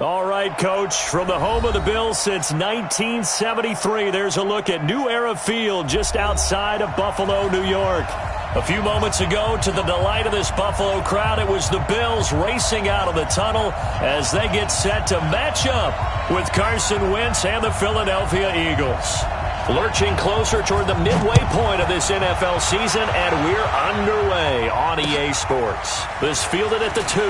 All right, Coach, from the home of the Bills since 1973, there's a look at New Era Field just outside of Buffalo, New York. A few moments ago, to the delight of this Buffalo crowd, it was the Bills racing out of the tunnel as they get set to match up with Carson Wentz and the Philadelphia Eagles. Lurching closer toward the midway point of this NFL season, and we're underway on EA Sports. This fielded at the 2.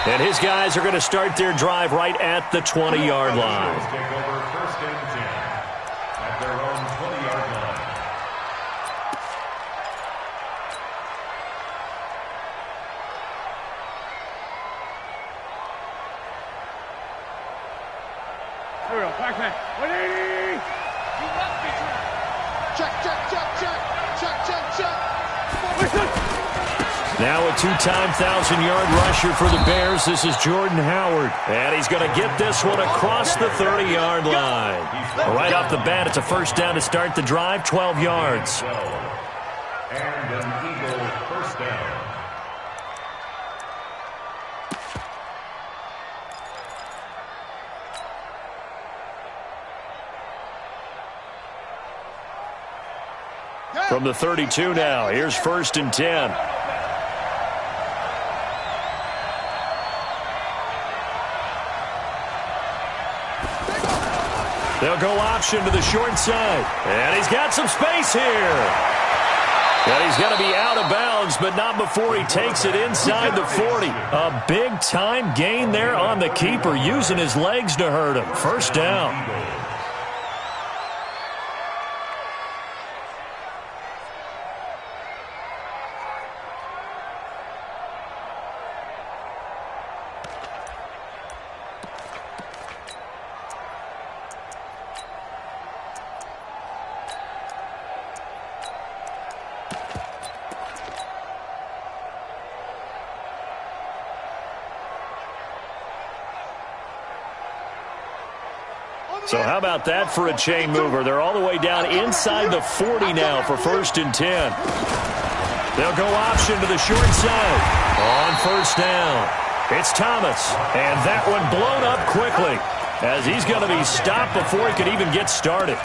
And his guys are going to start their drive right at the 20-yard line. Take over first and 10 at their own 20-yard line. Here we go. Back man. 180. Check. Now a two-time 1,000-yard rusher for the Bears. This is Jordan Howard. And he's going to get this one across the 30-yard line. Right off the bat, it's a first down to start the drive, 12 yards. And an Eagle first down. From the 32 now, here's first and 10. They'll go option to the short side. And he's got some space here. And he's going to be out of bounds, but not before he takes it inside the 40. A big-time gain there on the keeper, using his legs to hurt him. First down. So how about that for a chain mover? They're all the way down inside the 40 now for first and 10. They'll go option to the short side. On first down, it's Thomas. And that one blown up quickly as he's going to be stopped before he could even get started.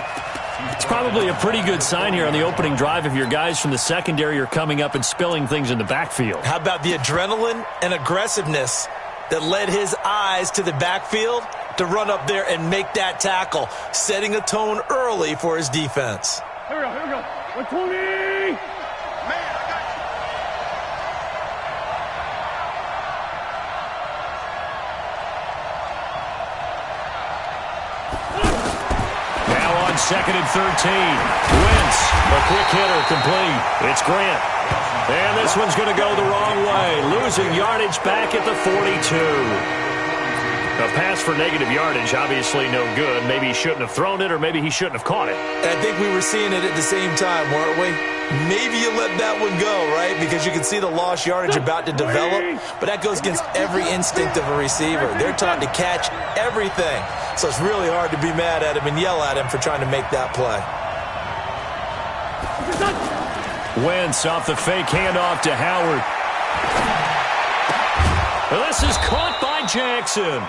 It's probably a pretty good sign here on the opening drive if your guys from the secondary are coming up and spilling things in the backfield. How about the adrenaline and aggressiveness that led his eyes to the backfield to run up there and make that tackle, setting a tone early for his defense. Here we go. 120. Man, I got you. Now on second and 13. Wentz, a quick hitter, complete. It's Grant. And this one's going to go the wrong way, losing yardage back at the 42. A pass for negative yardage, obviously no good. Maybe he shouldn't have thrown it, or maybe he shouldn't have caught it. I think we were seeing it at the same time, weren't we? Maybe you let that one go, right? Because you can see the lost yardage about to develop. But that goes against every instinct of a receiver. They're taught to catch everything. So it's really hard to be mad at him and yell at him for trying to make that play. Wentz off the fake handoff to Howard. This is caught by Jackson.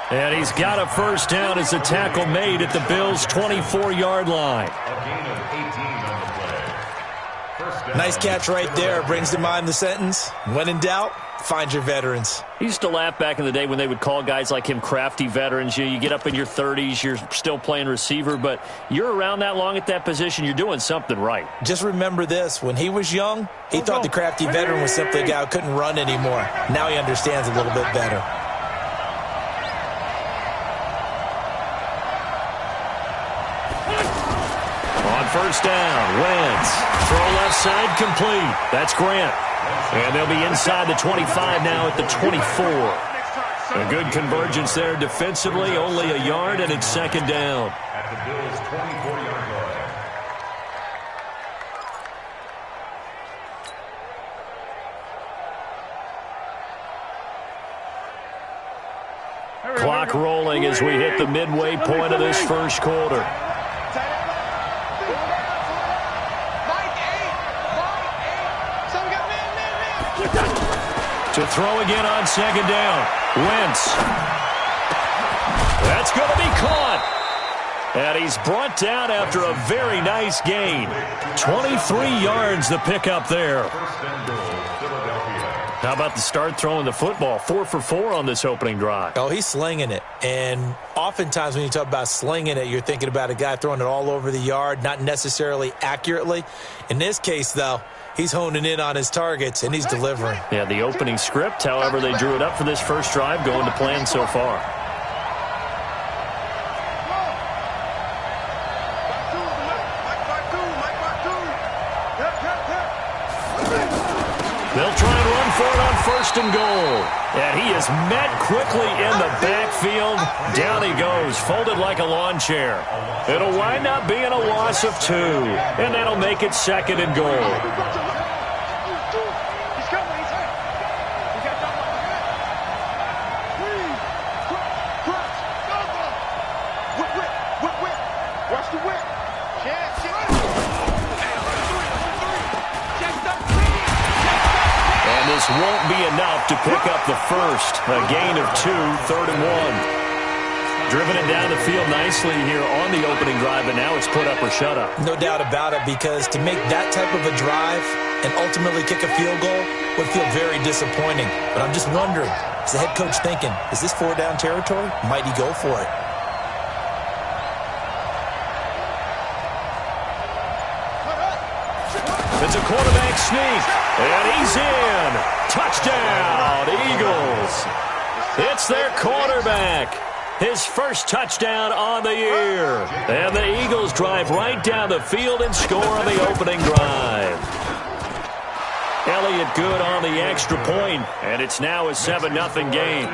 And he's got a first down as the tackle made at the Bills' 24-yard line. A gain of 18 on the play. First down. Nice catch right there. Brings to mind the sentence, when in doubt, find your veterans. He used to laugh back in the day when they would call guys like him crafty veterans. You get up in your 30s, you're still playing receiver, but you're around that long at that position, you're doing something right. Just remember this. When he was young, he thought the crafty veteran was simply a guy who couldn't run anymore. Now he understands a little bit better. First down, Wentz. Throw left side, complete. That's Grant. And they'll be inside the 25 now at the 24. A good convergence there defensively, only a yard, and it's second down. At the Bills' 24-yard line. Clock rolling as we hit the midway point of this first quarter. To throw again on second down. Wentz. That's going to be caught. And he's brought down after a very nice gain. 23 yards the pickup there. How about the start throwing the football? 4 for 4 on this opening drive. Oh, he's slinging it. And oftentimes when you talk about slinging it, you're thinking about a guy throwing it all over the yard, not necessarily accurately. In this case, though, he's honing in on his targets, and he's delivering. Yeah, the opening script, however, they drew it up for this first drive, going to plan so far. They'll try and run for it on 1st and goal. And he is met quickly in the backfield. Down he goes, folded like a lawn chair. It'll wind up being a loss of 2. And that'll make it 2nd and goal. This won't be enough to pick up the first. A gain of 2, 3rd and 1. Driven it down the field nicely here on the opening drive, but now it's put up or shut up. No doubt about it, because to make that type of a drive and ultimately kick a field goal would feel very disappointing. But I'm just wondering, is the head coach thinking, is this 4-down territory? Might he go for it? It's a quarterback sneak, and he's in. Touchdown, Eagles. It's their quarterback. His first touchdown on the year. And the Eagles drive right down the field and score on the opening drive. Elliott good on the extra point, and it's now a 7-0 game.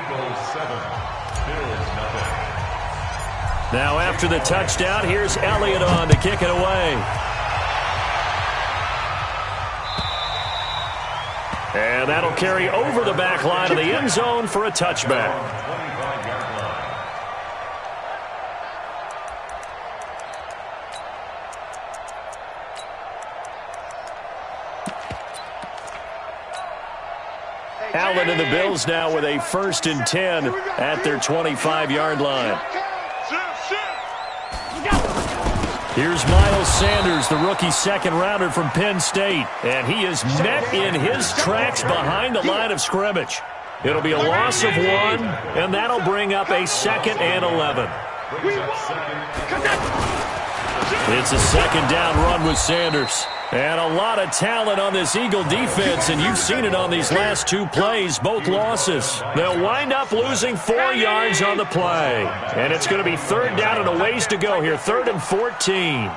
Now after the touchdown, here's Elliott on to kick it away. And that'll carry over the back line of the end zone for a touchback. Allen and the Bills now with a 1st and 10 at their 25-yard line. Here's Miles Sanders, the rookie second-rounder from Penn State. And he is met in his tracks behind the line of scrimmage. It'll be a loss of 1, and that'll bring up a 2nd and 11. It's a 2nd down run with Sanders. And a lot of talent on this Eagle defense, and you've seen it on these last 2 plays, both losses. They'll wind up losing 4 yards on the play. And it's going to be 3rd down and a ways to go here, 3rd and 14.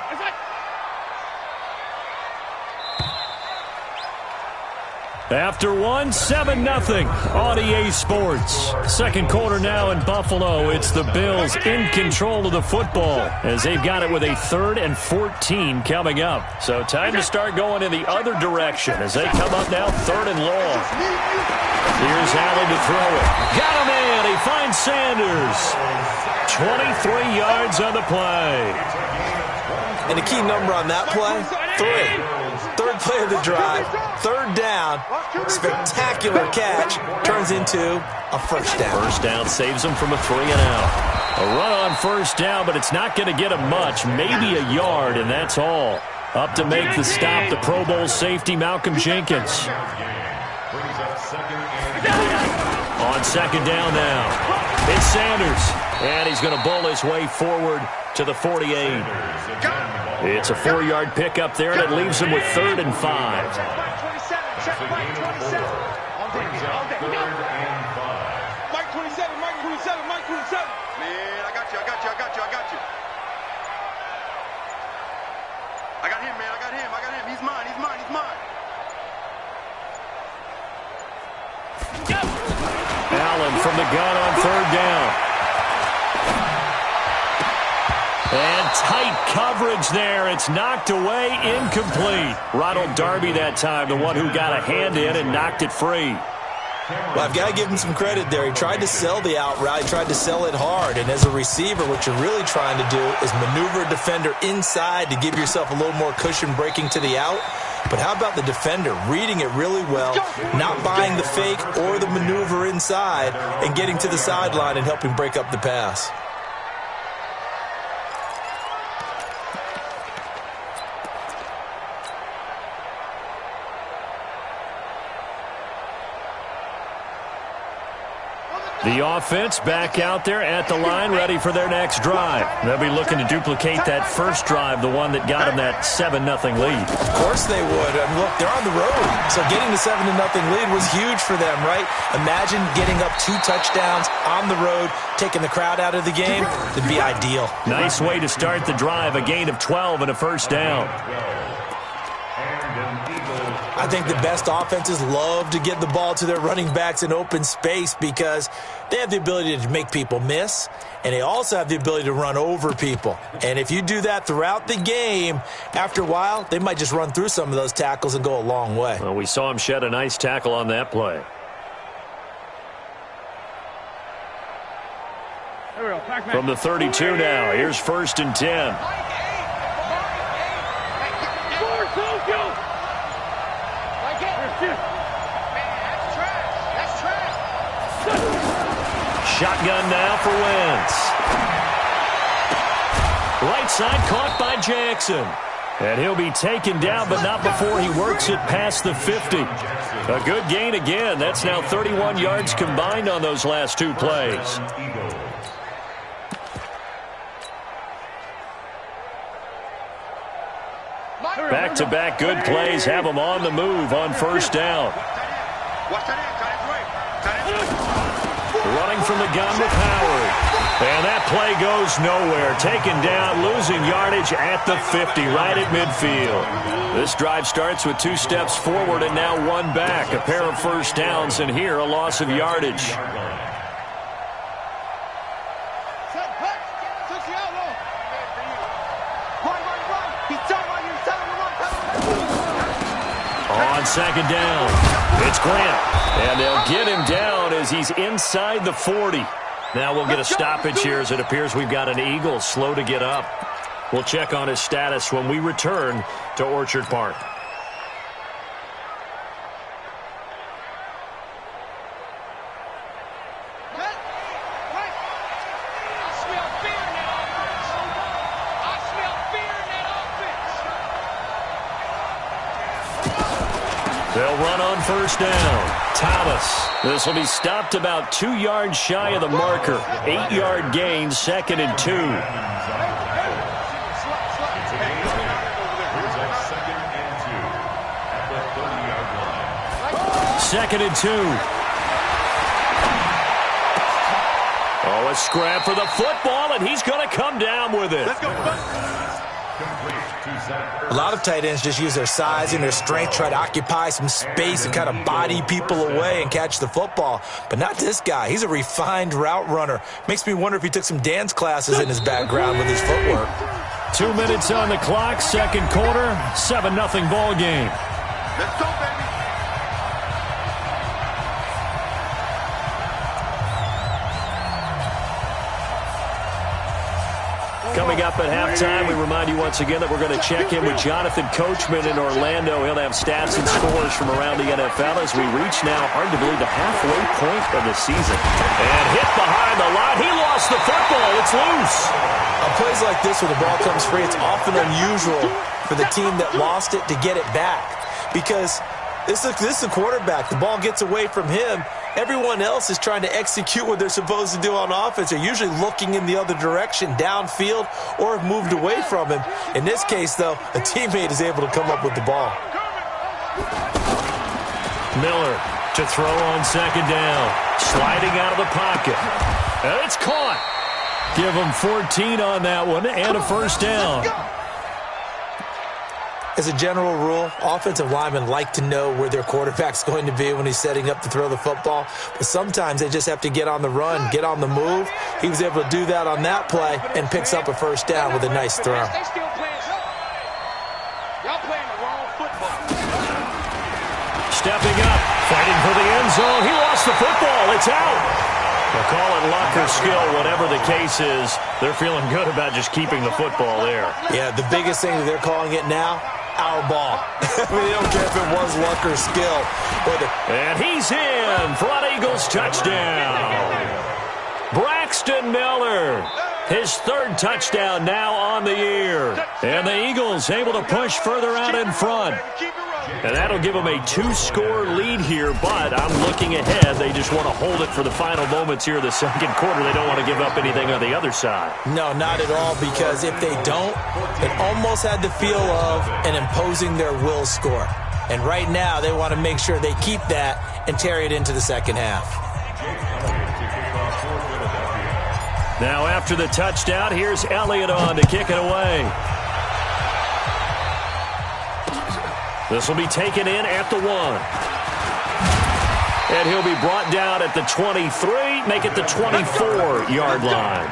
After 1, 7-0 on EA Sports. Second quarter now in Buffalo. It's the Bills in control of the football as they've got it with a 3rd and 14 coming up. So time to start going in the other direction as they come up now 3rd and long. Here's Allen to throw it. Got him in. He finds Sanders. 23 yards on the play. And the key number on that play, 3. 3rd play of the drive, 3rd down, spectacular catch, turns into a 1st down. 1st down saves him from a 3-and-out. A run on 1st down, but it's not going to get him much, maybe a yard, and that's all. Up to make the stop, the Pro Bowl safety, Malcolm Jenkins. On 2nd down now, it's Sanders, and he's going to bowl his way forward to the 48. It's a 4-yard pickup there, and it leaves him with 3rd and 5. Mike 27. Man, I got you. I got him, man. I got him. He's mine. Allen from the gun on 3rd down. And tight coverage there. It's knocked away, incomplete. Ronald Darby that time, the one who got a hand in and knocked it free. Well, I've got to give him some credit there. He tried to sell the out route. He tried to sell it hard. And as a receiver, what you're really trying to do is maneuver a defender inside to give yourself a little more cushion breaking to the out. But how about the defender reading it really well, not buying the fake or the maneuver inside, and getting to the sideline and helping break up the pass? The offense back out there at the line, ready for their next drive. They'll be looking to duplicate that first drive, the one that got them that 7-0 lead. Of course they would. And look, they're on the road, so getting the 7-0 lead was huge for them, right? Imagine getting up 2 touchdowns on the road, taking the crowd out of the game. It'd be ideal. Nice way to start the drive, a gain of 12 and a first down. I think the best offenses love to get the ball to their running backs in open space because they have the ability to make people miss, and they also have the ability to run over people. And if you do that throughout the game, after a while, they might just run through some of those tackles and go a long way. Well, we saw him shed a nice tackle on that play. From the 32 now, here's 1st and 10. Shotgun now for Wentz. Right side caught by Jackson. And he'll be taken down, but not before he works it past the 50. A good gain again. That's now 31 yards combined on those last 2 plays. Back-to-back good plays have them on the move on 1st down. Running from the gun with Howard. And that play goes nowhere. Taken down, losing yardage at the 50, right at midfield. This drive starts with 2 steps forward and now 1 back. A pair of first downs, and here a loss of yardage. On 2nd down, it's Grant. And they'll get him down as he's inside the 40. Now we'll get a stoppage here as it appears we've got an Eagle slow to get up. We'll check on his status when we return to Orchard Park. They'll run on 1st down. Thomas. This will be stopped about 2 yards shy of the marker. 8-yard gain, 2nd and 2. 2nd and 2. Oh, a scrap for the football, and he's going to come down with it. Let's go. A lot of tight ends just use their size and their strength, try to occupy some space and kind of body people away and catch the football. But not this guy. He's a refined route runner. Makes me wonder if he took some dance classes in his background with his footwork. 2 minutes on the clock, 2nd quarter, 7-0 ball game. Let's go, baby. Coming up at halftime, we remind you once again that we're going to check in with Jonathan Coachman in Orlando. He'll have stats and scores from around the NFL as we reach now, hard to believe, the halfway point of the season. And hit behind the line. He lost the football. It's loose. On plays like this where the ball comes free, it's often unusual for the team that lost it to get it back. Because this is a quarterback. The ball gets away from him. Everyone else is trying to execute what they're supposed to do on offense. They're usually looking in the other direction, downfield, or have moved away from him. In this case, though, a teammate is able to come up with the ball. Miller to throw on 2nd down. Sliding out of the pocket. And it's caught. Give him 14 on that one and a first down. As a general rule, offensive linemen like to know where their quarterback's going to be when he's setting up to throw the football. But sometimes they just have to get on the run, get on the move. He was able to do that on that play and picks up a first down with a nice throw. Y'all playing the wrong football. Stepping up, fighting for the end zone. He lost the football. It's out. They'll call it luck or skill, whatever the case is. They're feeling good about just keeping the football there. Yeah, the biggest thing that they're calling it now, our ball. I mean, they don't care if it was luck or skill. And he's in for an Eagles touchdown. Braxton Miller, his third touchdown now on the year. And the Eagles able to push further out in front. And that'll give them a 2-score lead here, but I'm looking ahead. They just want to hold it for the final moments here of the second quarter. They don't want to give up anything on the other side. No, not at all, because if they don't, it almost had the feel of an imposing their will score. And right now, they want to make sure they keep that and carry it into the second half. Now after the touchdown, here's Elliott on to kick it away. This will be taken in at the 1. And he'll be brought down at the 23, make it the 24-yard line.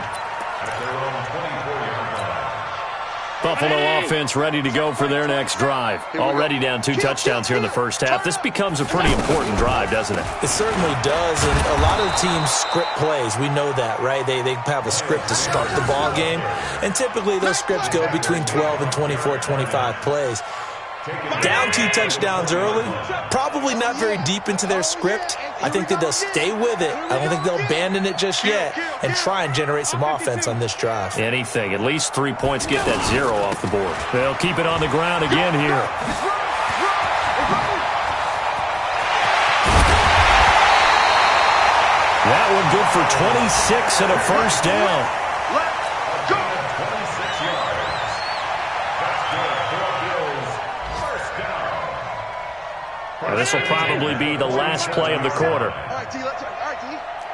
Buffalo offense ready to go for their next drive. Already down 2 touchdowns here in the first half. This becomes a pretty important drive, doesn't it? It certainly does, and a lot of the teams script plays. We know that, right? They have a script to start the ball game, and typically those scripts go between 12 and 24, 25 plays. Down 2 touchdowns early, probably not very deep into their script. I think that they'll stay with it. I don't think they'll abandon it just yet and try and generate some offense on this drive. Anything. At least 3 points, get that 0 off the board. They'll keep it on the ground again here. That one good for 26 and a first down. This will probably be the last play of the quarter. All right, T,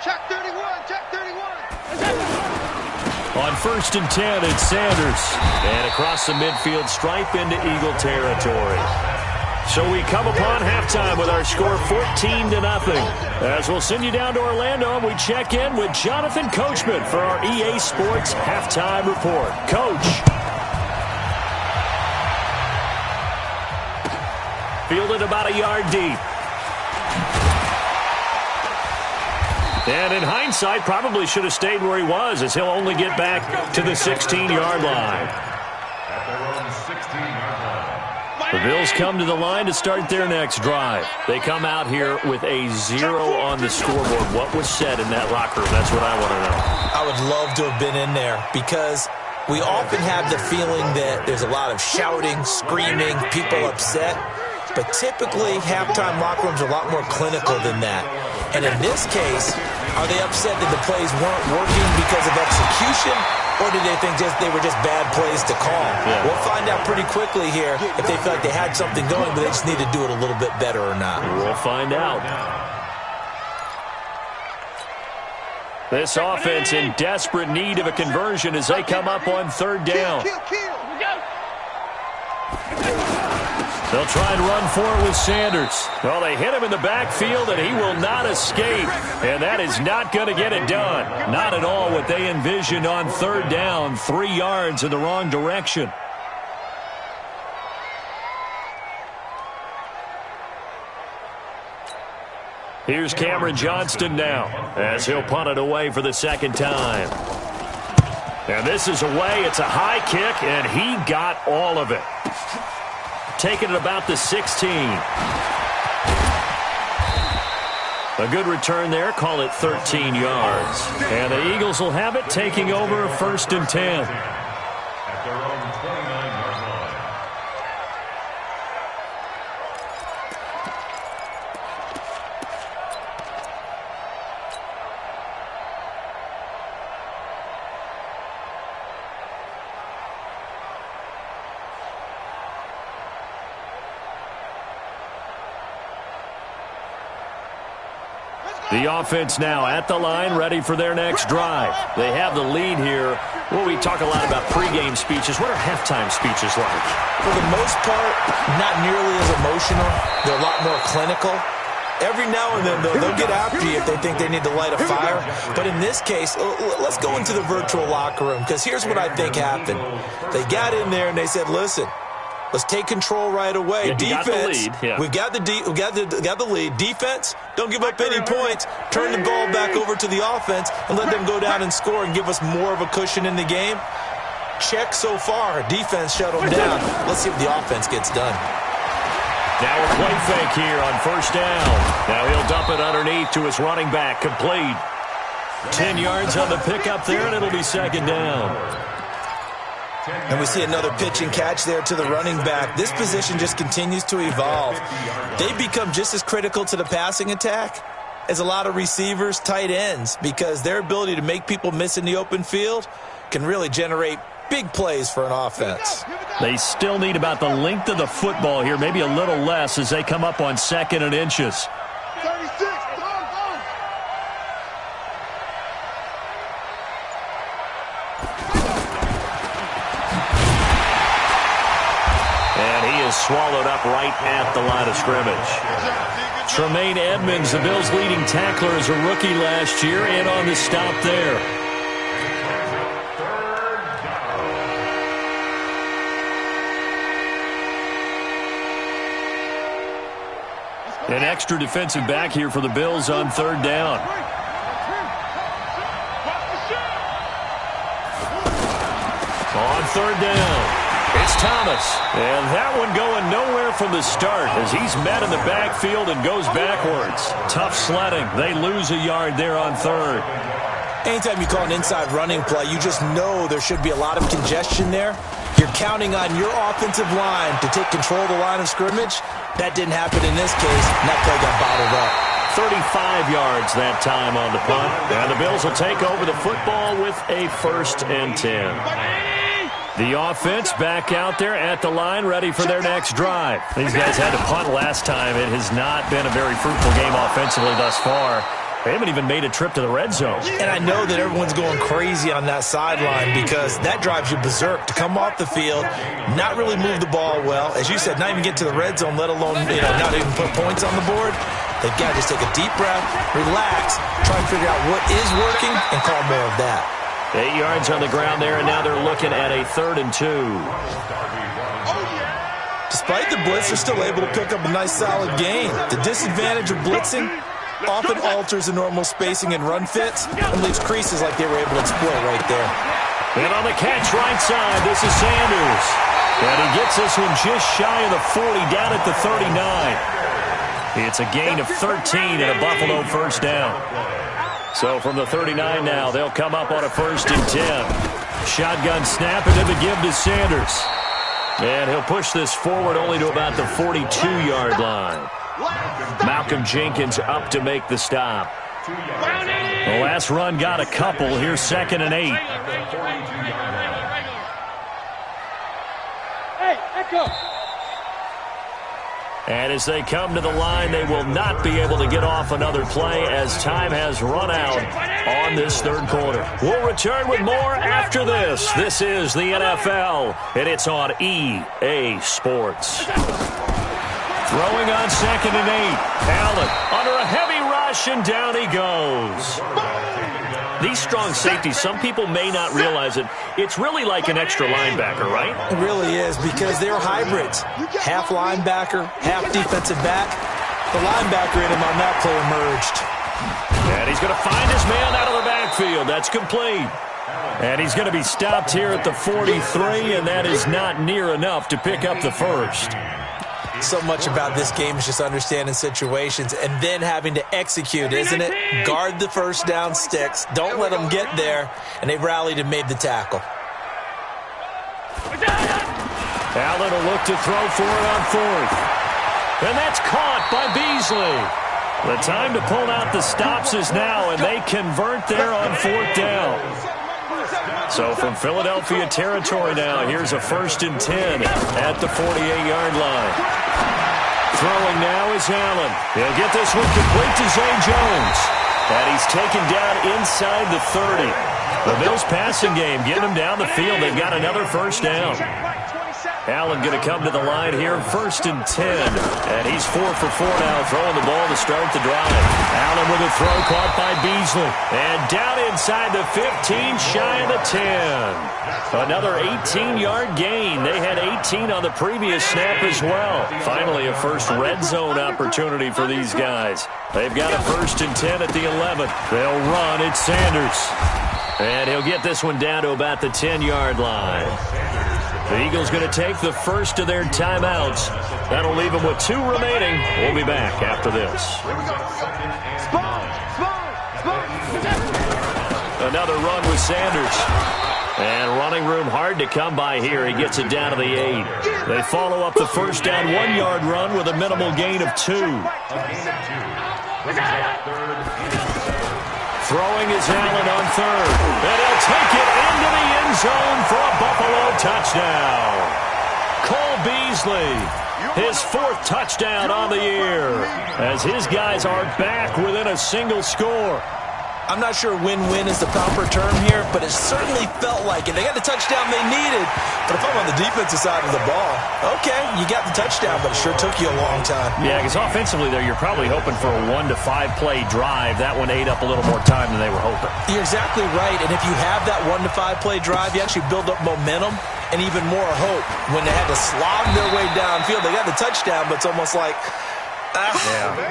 check 31, check 31. On 1st and 10, it's Sanders. And across the midfield stripe into Eagle territory. So we come upon halftime with our score 14-0. As we'll send you down to Orlando, and we check in with Jonathan Coachman for our EA Sports Halftime Report. Coach. Fielded about a yard deep. And in hindsight, probably should have stayed where he was, as he'll only get back to the 16-yard line. At their own 16-yard line. The Bills come to the line to start their next drive. They come out here with a 0 on the scoreboard. What was said in that locker room? That's what I want to know. I would love to have been in there, because we often have the feeling that there's a lot of shouting, screaming, people upset. But typically, halftime locker rooms are a lot more clinical than that. And in this case, are they upset that the plays weren't working because of execution, or did they think they were just bad plays to call? Yeah. We'll find out pretty quickly here if they feel like they had something going, but they just need to do it a little bit better or not. We'll find out. This offense in desperate need of a conversion as they come up on 3rd down. They'll try and run for it with Sanders. Well, they hit him in the backfield, and he will not escape. And that is not going to get it done. Not at all what they envisioned on 3rd down. 3 yards in the wrong direction. Here's Cameron Johnston now, as he'll punt it away for the 2nd time. And this is away. It's a high kick, and he got all of it. Taking it about the 16. A good return there. Call it 13 yards. And the Eagles will have it, taking over 1st and 10. At their own 29-yard line. The offense now at the line, ready for their next drive. They have the lead here. Well, we talk a lot about pregame speeches. What are halftime speeches like? For the most part, not nearly as emotional. They're a lot more clinical. Every now and then, they'll get after you if they think they need to light a fire. But in this case, let's go into the virtual locker room, because here's what I think happened. They got in there and they said, listen, let's take control right away. Yeah, defense, we got the lead. Defense, don't give up any points. Turn the ball back over to the offense and let them go down and score and give us more of a cushion in the game. check so far. Defense shut them down. Let's see what the offense gets done. Now a play fake here on first down. Now he'll dump it underneath to his running back. Complete. 10 yards on the pickup there, and it'll be second down. And we see another pitch and catch there to the running back. This position just continues to evolve. They become just as critical to the passing attack as a lot of receivers, tight ends, because their ability to make people miss in the open field can really generate big plays for an offense. They still need about the length of the football here, maybe a little less as they come up on 2nd and inches. 36, And he is swallowed up right at the line of scrimmage. Tremaine Edmonds, the Bills' leading tackler as a rookie last year, in on the stop there. An extra defensive back here for the Bills on 3rd down. On 3rd down, it's Thomas. And that one going nowhere from the start as he's met in the backfield and goes backwards. Tough sledding. They lose a yard there on 3rd. Anytime you call an inside running play, you just know there should be a lot of congestion there. You're counting on your offensive line to take control of the line of scrimmage. That didn't happen in this case, and that play got bottled up. 35 yards that time on the punt. And the Bills will take over the football with a 1st and 10. The offense back out there at the line, ready for their next drive. These guys had to punt last time. It has not been a very fruitful game offensively thus far. They haven't even made a trip to the red zone. And I know that everyone's going crazy on that sideline because that drives you berserk to come off the field, not really move the ball well. As you said, not even get to the red zone, let alone not even put points on the board. They've got to just take a deep breath, relax, try and figure out what is working, and call more of that. 8 yards on the ground there, and now they're looking at a 3rd and 2. Despite the blitz, they're still able to pick up a nice solid gain. The disadvantage of blitzing often alters the normal spacing and run fits and leaves creases like they were able to exploit right there. And on the catch right side, this is Sanders. And he gets this one just shy of the 40, down at the 39. It's a gain of 13 and a Buffalo 1st down. So from the 39 now, they'll come up on a 1st and 10. Shotgun snap and then the give to Sanders. And he'll push this forward only to about the 42-yard line. Malcolm Jenkins up to make the stop. The last run got a couple. Here's 2nd and 8. Hey, echo. And as they come to the line, they will not be able to get off another play as time has run out on this 3rd quarter. We'll return with more after this. This is the NFL, and it's on EA Sports. Throwing on 2nd and 8. Allen under a heavy rush, and down he goes. These strong safeties, some people may not realize it. It's really like an extra linebacker, right? It really is because they're hybrids. Half linebacker, half defensive back. The linebacker in him on that play emerged. And he's going to find his man out of the backfield. That's complete. And he's going to be stopped here at the 43, and that is not near enough to pick up the 1st. So much about this game is just understanding situations and then having to execute, isn't it? Guard the 1st down sticks. Don't let them get there. And they rallied and made the tackle. Allen will look to throw for it on 4th. And that's caught by Beasley. The time to pull out the stops is now, and they convert there on 4th down. So from Philadelphia territory now, here's a 1st and 10 at the 48-yard line. Throwing now is Allen. He'll get this one complete to Zay Jones. And he's taken down inside the 30. The Bills passing game getting him down the field. They've got another 1st down. Allen going to come to the line here, 1st and 10. And he's 4 for 4 now, throwing the ball to start the drive. Allen with a throw caught by Beasley. And down inside the 15, shy of the 10. Another 18-yard gain. They had 18 on the previous snap as well. Finally, a first red zone opportunity for these guys. They've got a 1st and 10 at the 11. They'll run. It's Sanders. And he'll get this one down to about the 10-yard line. The Eagles going to take the first of their timeouts. That'll leave them with 2 remaining. We'll be back after this. Another run with Sanders. And running room hard to come by here. He gets it down to the 8. They follow up the first down 1-yard run with a minimal gain of 2. Throwing is Allen on 3rd. And he'll take it into the end zone for a Buffalo touchdown. Cole Beasley, his 4th touchdown on the year, as his guys are back within a single score. I'm not sure win-win is the proper term here, but it certainly felt like it. They got the touchdown they needed, but if I'm on the defensive side of the ball, okay, you got the touchdown, but it sure took you a long time. Yeah, because offensively there, you're probably hoping for a 1 to 5 play drive. That one ate up a little more time than they were hoping. You're exactly right, and if you have that 1 to 5 play drive, you actually build up momentum and even more hope. When they had to slog their way downfield, they got the touchdown, but it's almost like,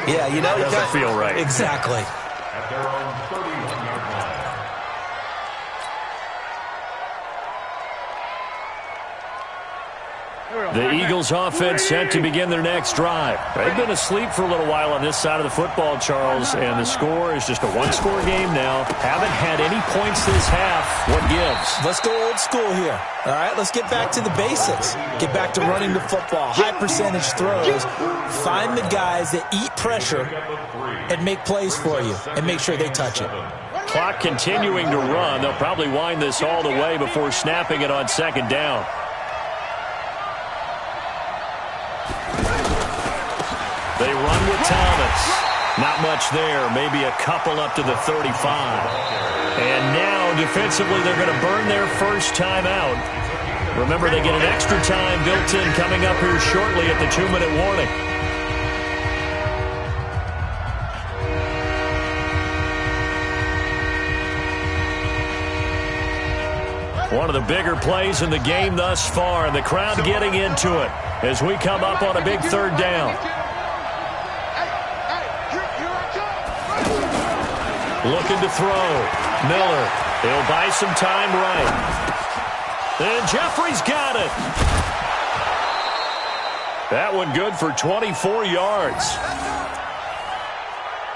yeah, you know, it doesn't feel right. Exactly. At their own 31-yard line. The Eagles offense set to begin their next drive. They've been asleep for a little while on this side of the football, Charles, and the score is just a 1-score game now. Haven't had any points this half. What gives? Let's go old school here. All right, let's get back to the basics. Get back to running the football, high percentage throws. Find the guys that eat pressure and make plays for you and make sure they touch it. Clock continuing to run. They'll probably wind this all the way before snapping it on 2nd down. They run with Thomas. Not much there. Maybe a couple up to the 35. And now, defensively, they're going to burn their first timeout. Remember, they get an extra time built in coming up here shortly at the 2-minute warning. One of the bigger plays in the game thus far, and the crowd getting into it as we come up on a big 3rd down. Looking to throw. Miller. He'll buy some time right. And Jeffrey's got it. That one good for 24 yards.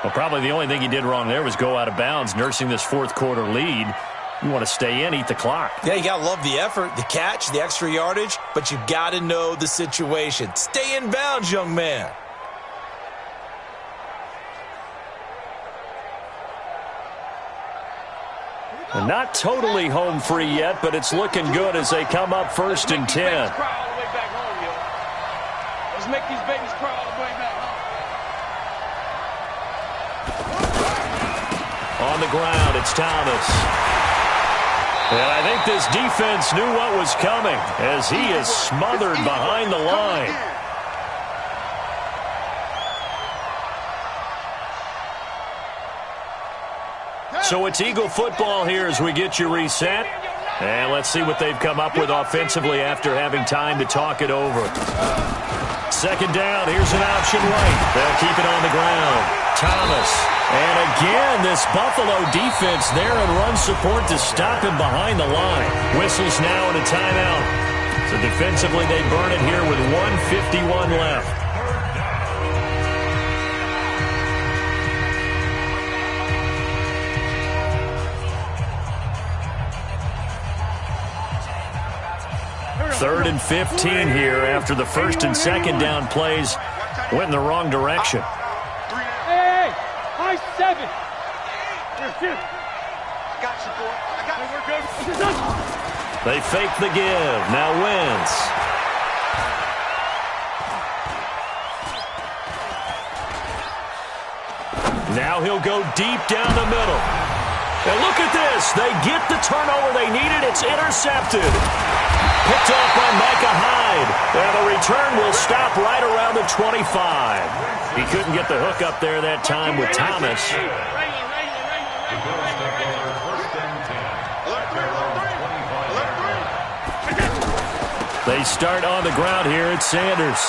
Well, probably the only thing he did wrong there was go out of bounds, nursing this 4th quarter lead. You want to stay in, eat the clock. Yeah, you got to love the effort, the catch, the extra yardage, but you got to know the situation. Stay in bounds, young man. And not totally home free yet, but it's looking good as they come up 1st and 10. Let's make these babies cry all the way back home. On the ground, it's Thomas. And I think this defense knew what was coming as he is smothered behind the line. So it's Eagle football here as we get you reset. And let's see what they've come up with offensively after having time to talk it over. 2nd down, here's an option right. They'll keep it on the ground. Thomas. And again, this Buffalo defense there in run support to stop him behind the line. Whistles now and a timeout. So defensively, they burn it here with 1:51 left. Third and 15 here after the 1st and 2nd down plays went in the wrong direction. Hey, high 7. Here. Got you, boy. I got it. We're good. They fake the give. Now Wentz. Now he'll go deep down the middle. And look at this. They get the turnover they needed. It's intercepted. Picked off by Micah Hyde. And the return will stop right around the 25. He couldn't get the hook up there that time with Thomas. They start on the ground here at Sanders.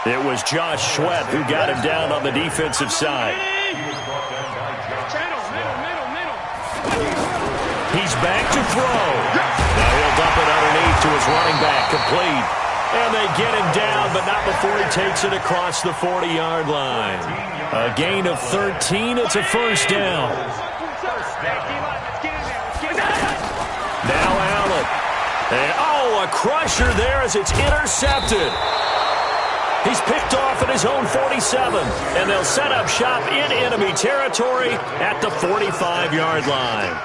It was Josh Sweat who got him down on the defensive side. He's back to throw. Now he'll dump it underneath to his running back, complete. And they get him down, but not before he takes it across the 40-yard line. A gain of 13. It's a first down. Now Allen. And, a crusher there as it's intercepted. He's picked off at his own 47, and they'll set up shop in enemy territory at the 45-yard line.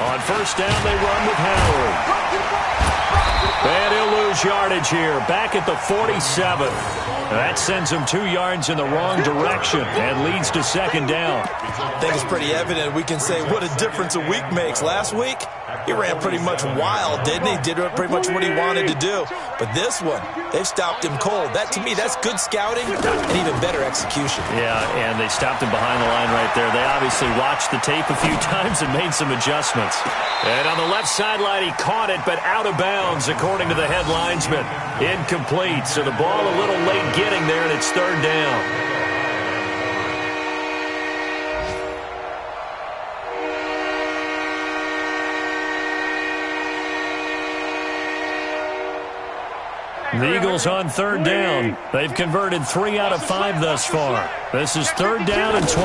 On first down, they run with Howard. And he'll lose yardage here, back at the 47. That sends him 2 yards in the wrong direction and leads to second down. I think it's pretty evident we can say what a difference a week makes. Last week, he ran pretty much wild, didn't he? Did pretty much what he wanted to do. But this one, they've stopped him cold. That, to me, that's good scouting and even better execution. Yeah, and they stopped him behind the line right there. They obviously watched the tape a few times and made some adjustments. And on the left sideline, he caught it, but out of bounds, according to the head linesman. Incomplete, so the ball a little late getting there, and it's third down. The Eagles on third down. They've converted 3 out of 5 thus far. This is third down and 12.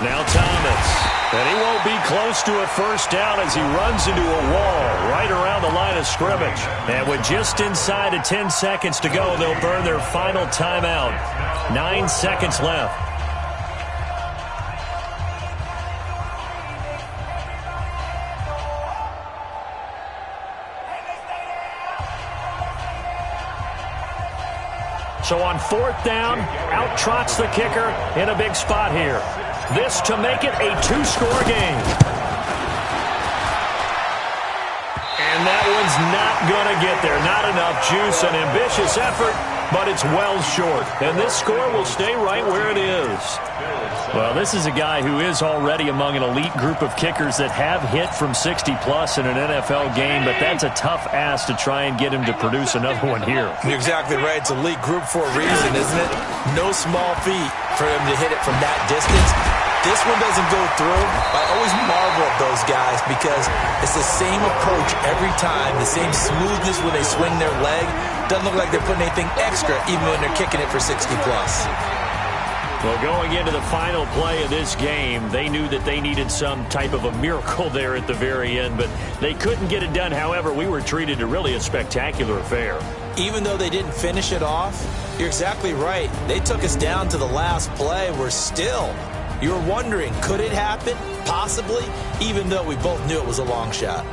Now Thomas. And he won't be close to a first down as he runs into a wall right around the line of scrimmage. And with just inside of 10 seconds to go, they'll burn their final timeout. 9 seconds left. So on fourth down, out trots the kicker in a big spot here. This to make it a 2-score game. And that one's not going to get there. Not enough juice, an ambitious effort, but it's well short. And this score will stay right where it is. Well, this is a guy who is already among an elite group of kickers that have hit from 60-plus in an NFL game, but that's a tough ask to try and get him to produce another one here. You're exactly right. It's elite group for a reason, isn't it? No small feat for him to hit it from that distance. This one doesn't go through. I always marvel at those guys because it's the same approach every time, the same smoothness when they swing their leg. Doesn't look like they're putting anything extra even when they're kicking it for 60-plus. Well, going into the final play of this game, they knew that they needed some type of a miracle there at the very end, but they couldn't get it done. However, we were treated to really a spectacular affair. Even though they didn't finish it off, you're exactly right. They took us down to the last play. We're still, you were wondering, could it happen? Possibly, even though we both knew it was a long shot.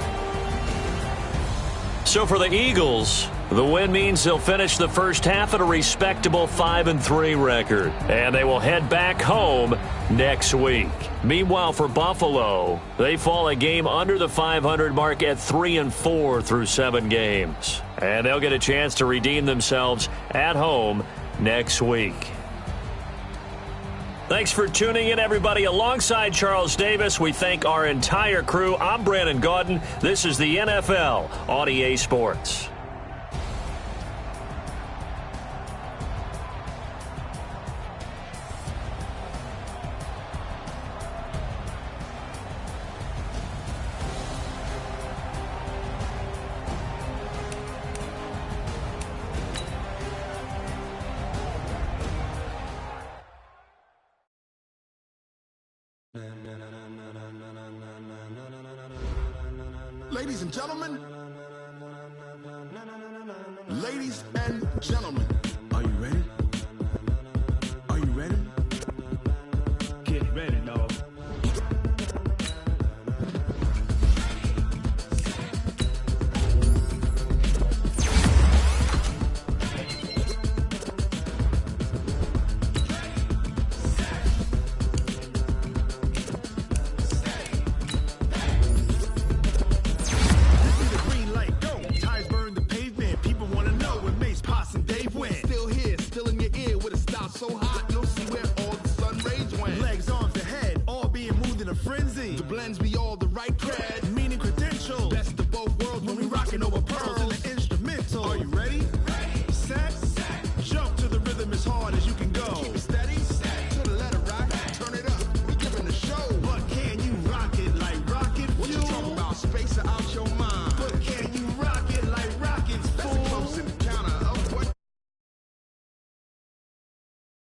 So for the Eagles, the win means they'll finish the first half at a respectable 5-3 record, and they will head back home next week. Meanwhile, for Buffalo, they fall a game under the 500 mark at 3-4 through 7 games, and they'll get a chance to redeem themselves at home next week. Thanks for tuning in, everybody. Alongside Charles Davis, we thank our entire crew. I'm Brandon Gaudin. This is the NFL on EA Sports. Ladies and gentlemen, ladies and gentlemen, are you ready? Are you ready? Get ready, dog. The blends be